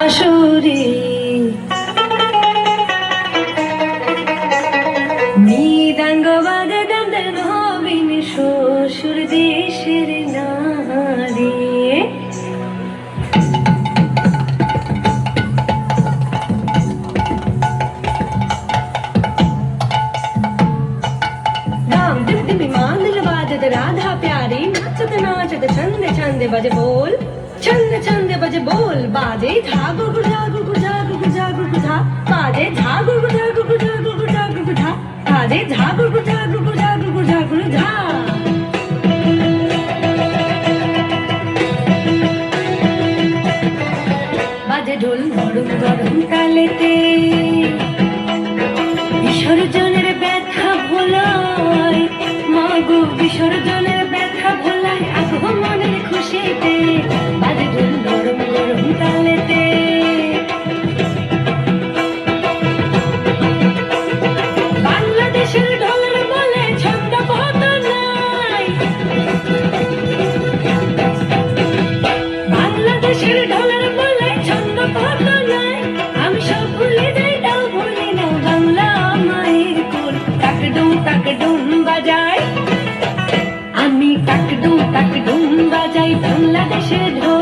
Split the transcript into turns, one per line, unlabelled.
আসরে মৃদঙ্গ বাজে গানের নবীন শ্বশুর দেশের নারী। धाम दिम दिमी मांदल बाजत राधा प्यारी नाचत नाचत छंदे छंदे बजे बोल छंदे छंदे बजे बोल बाजे धा गुगुधा गुगुधा गुगुधा गुगुधा बाजे धा गुगुधा गुगुधा गुगुधा गुगुधा बाजे धा गुगुधा गुगुधा गुगुधा गुगुधा। बाजे ढोल गरम गरम तालेते বিসর্জনের ব্যথা ভোলায় মাগো বিসর্জনের ব্যথা ভোলায় আগমনের খুশিতে বাজে ঢোল গরম গরম তালেতে। বাংলাদেশের ঢোলের বলে ছন্দ কত নাই, বাংলাদেশের ঢোলের বলে ছন্দ কত নাই। আমি সব ভুলে যাই তাও ভুলি না বাংলা মায়ের কোল। টাকডুম টাকডুম বাজাই আমি টাকডুম টাকডুম বাজাই বাংলাদেশের ঢোল।